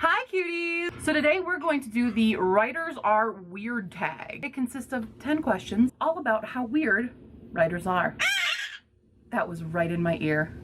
Hi cuties! So today we're going to do the Writers Are Weird tag. It consists of 10 questions all about how weird writers are. That was right in my ear.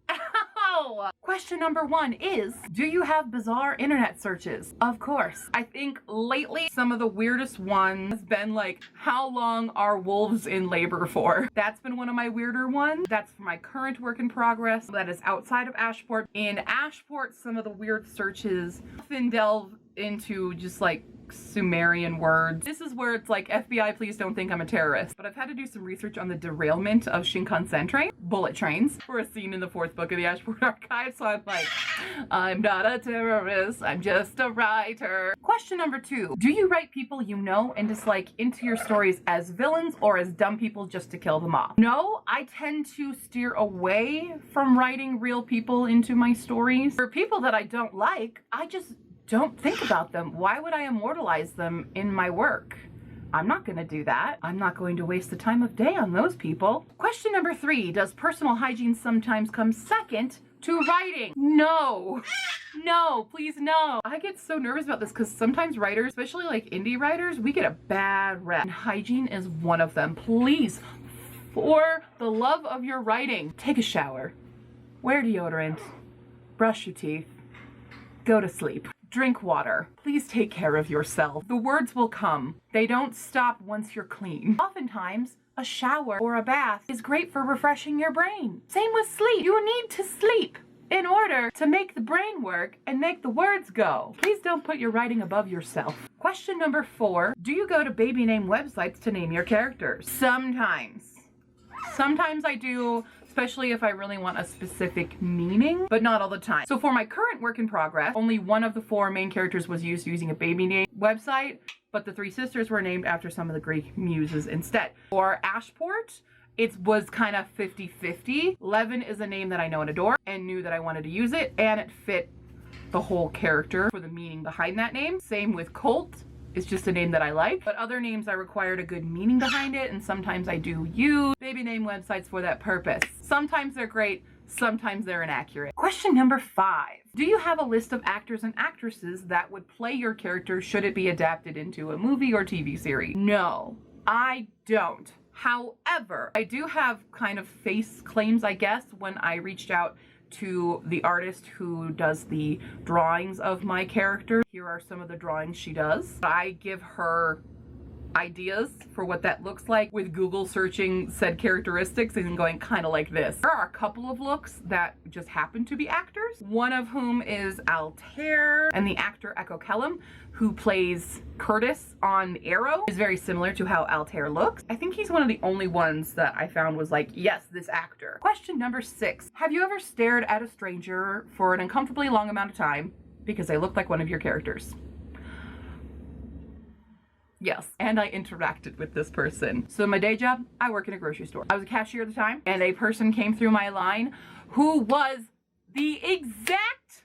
Ow! Question number 1 is, do you have bizarre internet searches? Of course. I think lately some of the weirdest ones has been like, how long are wolves in labor for? That's been one of my weirder ones. That's for my current work in progress. That is outside of Ashport. In Ashport, some of the weird searches often delve into just like Sumerian words. This is where it's like, FBI, please don't think I'm a terrorist. But I've had to do some research on the derailment of Shinkansen train, bullet trains, for a scene in the 4th book of the Ashport Archive. So I'm like, I'm not a terrorist, I'm just a writer. Question number 2. Do you write people you know and dislike into your stories as villains or as dumb people just to kill them off? No, I tend to steer away from writing real people into my stories. For people that I don't like, I just don't think about them. Why would I immortalize them in my work? I'm not gonna do that. I'm not going to waste the time of day on those people. Question number 3, does personal hygiene sometimes come second to writing? No. No, please no. I get so nervous about this because sometimes writers, especially like indie writers, we get a bad rep. And hygiene is one of them. Please, for the love of your writing, take a shower, wear deodorant, brush your teeth, go to sleep. Drink water. Please take care of yourself. The words will come. They don't stop once you're clean. Oftentimes, a shower or a bath is great for refreshing your brain. Same with sleep. You need to sleep in order to make the brain work and make the words go. Please don't put your writing above yourself. Question number 4, do you go to baby name websites to name your characters? Sometimes. Sometimes I do, especially if I really want a specific meaning, but not all the time. So for my current work in progress, only one of the 4 main characters was used using a baby name website, but the 3 sisters were named after some of the Greek muses instead. For Ashport, it was kind of 50-50. Levin is a name that I know and adore and knew that I wanted to use it, and it fit the whole character for the meaning behind that name. Same with Colt. It's just a name that I like, but other names I required a good meaning behind it, and sometimes I do use baby name websites for that purpose. Sometimes they're great, sometimes they're inaccurate. Question number 5. Do you have a list of actors and actresses that would play your character should it be adapted into a movie or TV series? No, I don't. However, I do have kind of face claims, I guess, when I reached out to the artist who does the drawings of my character. Here are some of the drawings she does. I give her ideas for what that looks like with Google searching said characteristics and going kind of like this. There are a couple of looks that just happen to be actors, one of whom is Altair, and the actor Echo Kellum, who plays Curtis on Arrow, is very similar to how Altair looks. I think he's one of the only ones that I found was like, yes, this actor. Question number 6. Have you ever stared at a stranger for an uncomfortably long amount of time because they looked like one of your characters? Yes, and I interacted with this person. So my day job, I work in a grocery store. I was a cashier at the time, and a person came through my line who was the exact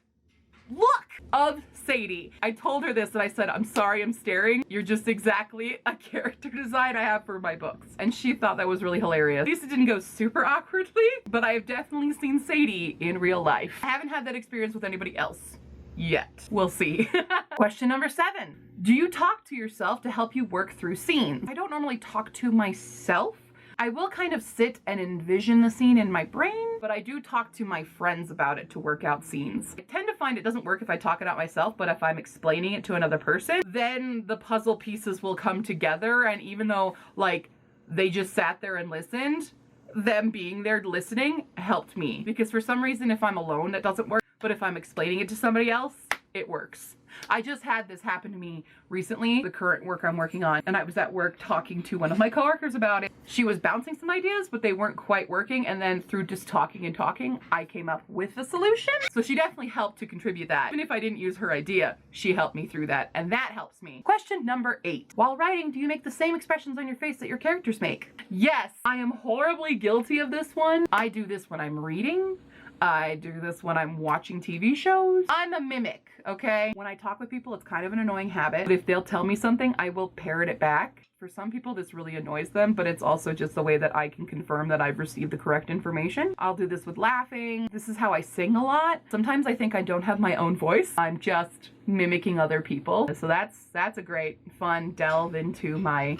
look of Sadie. I told her this and I said, I'm sorry I'm staring. You're just exactly a character design I have for my books. And she thought that was really hilarious. At least it didn't go super awkwardly, but I have definitely seen Sadie in real life. I haven't had that experience with anybody else yet. We'll see. Question number 7. Do you talk to yourself to help you work through scenes? I don't normally talk to myself. I will kind of sit and envision the scene in my brain, but I do talk to my friends about it to work out scenes. I tend to find it doesn't work if I talk it out myself, but if I'm explaining it to another person, then the puzzle pieces will come together. And even though like they just sat there and listened, them being there listening helped me. Because for some reason, if I'm alone, that doesn't work. But if I'm explaining it to somebody else, it works. I just had this happen to me recently, the current work I'm working on, and I was at work talking to one of my coworkers about it. She was bouncing some ideas, but they weren't quite working, and then through just talking and talking, I came up with a solution. So she definitely helped to contribute that. Even if I didn't use her idea, she helped me through that, and that helps me. Question number 8. While writing, do you make the same expressions on your face that your characters make? Yes, I am horribly guilty of this one. I do this when I'm reading. I do this when I'm watching TV shows. I'm a mimic, okay? When I talk with people, it's kind of an annoying habit. But if they'll tell me something, I will parrot it back. For some people, this really annoys them, but it's also just the way that I can confirm that I've received the correct information. I'll do this with laughing. This is how I sing a lot. Sometimes I think I don't have my own voice. I'm just mimicking other people. So that's a great, fun delve into my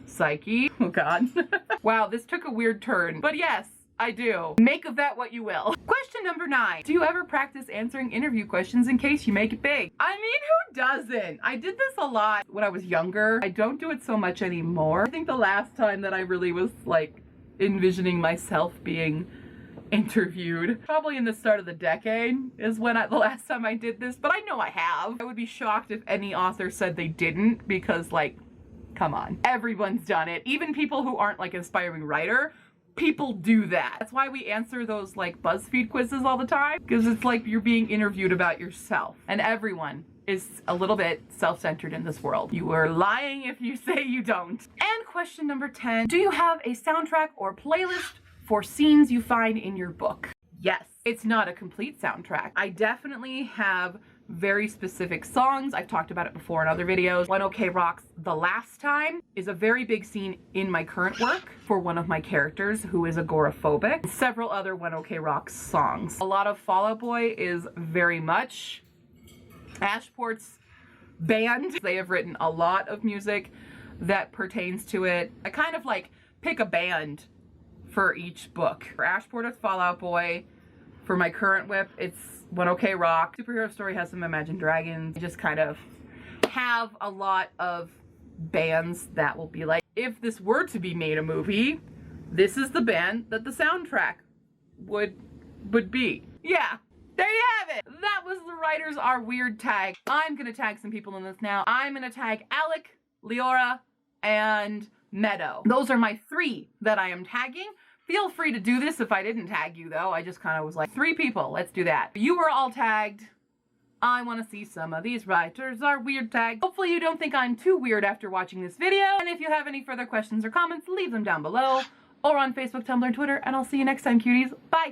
psyche. Oh God. Wow, this took a weird turn. But yes, I do. Make of that what you will. Question number 9. Do you ever practice answering interview questions in case you make it big? I mean, who doesn't? I did this a lot when I was younger. I don't do it so much anymore. I think the last time that I really was like envisioning myself being interviewed, probably in the start of the decade, is when the last time I did this, but I know I have. I would be shocked if any author said they didn't, because like, come on, everyone's done it. Even people who aren't like an aspiring writer, people do that. That's why we answer those like BuzzFeed quizzes all the time, because it's like you're being interviewed about yourself, and everyone is a little bit self-centered in this world. You are lying if you say you don't. And question number 10, do you have a soundtrack or playlist for scenes you find in your book? Yes. It's not a complete soundtrack. I definitely have very specific songs. I've talked about it before in other videos. One OK Rock's The Last Time is a very big scene in my current work for one of my characters who is agoraphobic. And several other One OK Rock songs. A lot of Fall Out Boy is very much Ashport's band. They have written a lot of music that pertains to it. I kind of like pick a band for each book. For Ashport, it's Fall Out Boy. For my current whip, it's One OK Rock. Superhero Story has some Imagine Dragons. I just kind of have a lot of bands that will be like, if this were to be made a movie, this is the band that the soundtrack would be. Yeah, there you have it. That was the Writers Are Weird tag. I'm gonna tag some people in this now. I'm gonna tag Alec, Liora, and Meadow. Those are my 3 that I am tagging. Feel free to do this if I didn't tag you though. I just kind of was like, 3 people, let's do that. You were all tagged. I want to see some of these Writers Are Weird tags. Hopefully you don't think I'm too weird after watching this video. And if you have any further questions or comments, leave them down below or on Facebook, Tumblr, and Twitter. And I'll see you next time, cuties. Bye.